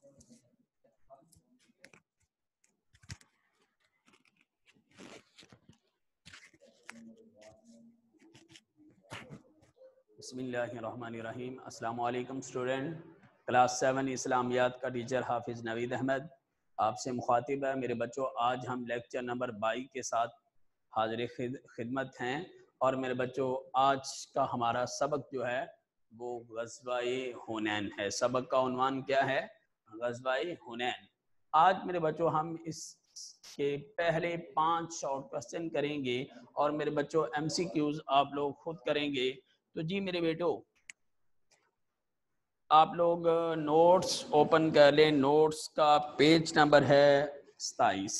بسم اللہ الرحمن الرحیم۔ السلام علیکم اسٹوڈنٹ، کلاس 7 اسلامیات کا ٹیچر حافظ نوید احمد آپ سے مخاطب ہے۔ میرے بچوں، آج ہم لیکچر نمبر 22 کے ساتھ حاضر خدمت ہیں، اور میرے بچوں آج کا ہمارا سبق جو ہے وہ غزوہ حنین ہے۔ سبق کا عنوان کیا ہے؟ غزوہ حنین۔ آج میرے بچوں ہم اس کے پہلے 5 شارٹ کوسچن کریں گے، اور میرے بچوں ایم سی کیوز آپ لوگ خود کریں گے۔ تو جی میرے بیٹو، آپ لوگ نوٹس اوپن کر لیں۔ نوٹس کا پیج نمبر ہے 27۔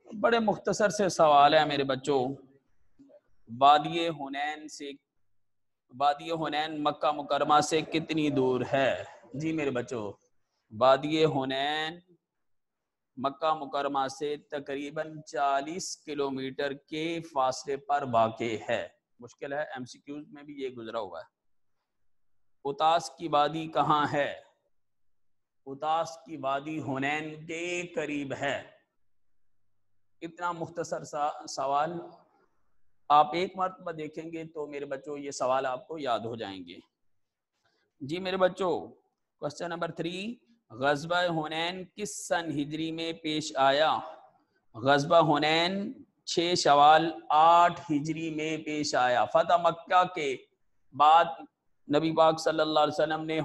بڑے مختصر سے سوال ہے میرے بچوں۔ وادی حنین مکہ مکرمہ سے کتنی دور ہے؟ جی میرے بچوں، وادی حنین مکہ مکرمہ سے تقریباً 40 کلومیٹر کے فاصلے پر واقع ہے۔ مشکل ہے، ایم سی کیوز میں بھی یہ گزرا ہوا ہے۔ اوتاس کی وادی کہاں ہے؟ اوتاس کی وادی حنین کے قریب ہے۔ اتنا مختصر سا سوال آپ ایک مرتبہ دیکھیں گے تو میرے بچوں یہ سوال آپ کو یاد ہو جائیں گے۔ جی میرے بچوں، کوسچن نمبر 3، غزوہ حنین کس سن ہجری میں پیش آیا؟ غزوہ حنین 6 شوال 8 ہجری میں پیش آیا۔ فتح مکہ کے بعد نبی پاک صلی اللہ علیہ وسلم نے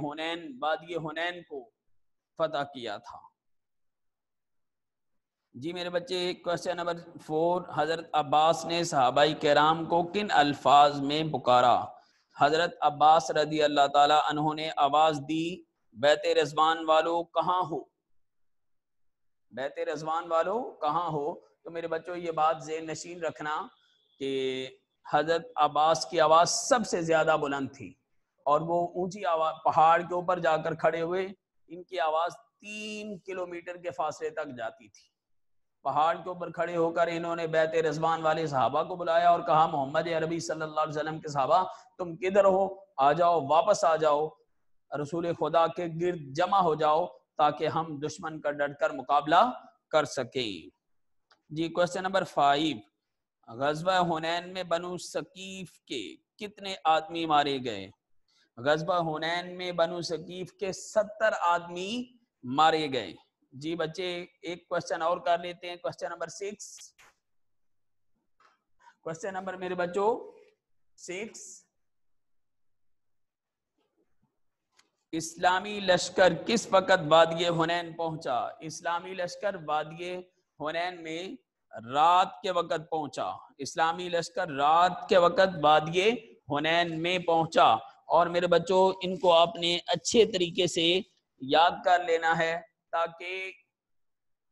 وادی حنین کو فتح کیا تھا۔ جی میرے بچے، کوسچن نمبر 4، حضرت عباس نے صحابہ کرام کو کن الفاظ میں پکارا؟ حضرت عباس رضی اللہ تعالی عنہ نے آواز دی، بیت رضوان والو کہاں ہو؟ بیت رضوان والو کہاں ہو؟ تو میرے بچوں یہ بات ذہن نشین رکھنا کہ حضرت عباس کی آواز سب سے زیادہ بلند تھی، اور وہ اونچی آواز پہاڑ کے اوپر جا کر کھڑے ہوئے۔ ان کی آواز 3 کلومیٹر کے فاصلے تک جاتی تھی۔ پہاڑ کے اوپر کھڑے ہو کر انہوں نے بیت رضوان والے صحابہ کو بلایا اور کہا، محمد عربی صلی اللہ علیہ وسلم کے صحابہ تم کدھر ہو؟ آ جاؤ، واپس آ جاؤ، رسول خدا کے گرد جمع ہو جاؤ تاکہ ہم دشمن کا ڈٹ کر مقابلہ کر سکیں۔ جی کوسچن نمبر 5، غزوہ حنین میں بنو ثقیف کے کتنے آدمی مارے گئے؟ غزوہ حنین میں بنو ثقیف کے 70 آدمی مارے گئے۔ جی بچے ایک کوسچن اور کر لیتے ہیں، کوسچن نمبر 6۔ کوسچن نمبر میرے بچوں 6، اسلامی لشکر کس وقت وادی حنین پہنچا؟ اسلامی لشکر وادی حنین میں رات کے وقت پہنچا۔ اسلامی لشکر رات کے وقت وادی حنین میں پہنچا۔ اور میرے بچوں ان کو آپ نے اچھے طریقے سے یاد کر لینا ہے تاکہ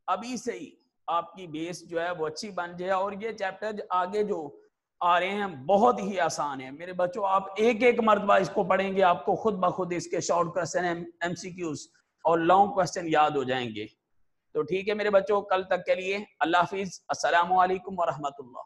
ابھی سے ہی آپ کی بیس جو ہے وہ اچھی بن جائے، اور یہ چیپٹر آگے جو آ رہے ہیں بہت ہی آسان ہے۔ میرے بچوں آپ ایک ایک مرتبہ اس کو پڑھیں گے، آپ کو خود بخود اس کے short question M C Qs اور لانگ کوسچن یاد ہو جائیں گے۔ تو ٹھیک ہے میرے بچوں، کل تک کے لیے اللہ حافظ، السلام علیکم ورحمۃ اللہ۔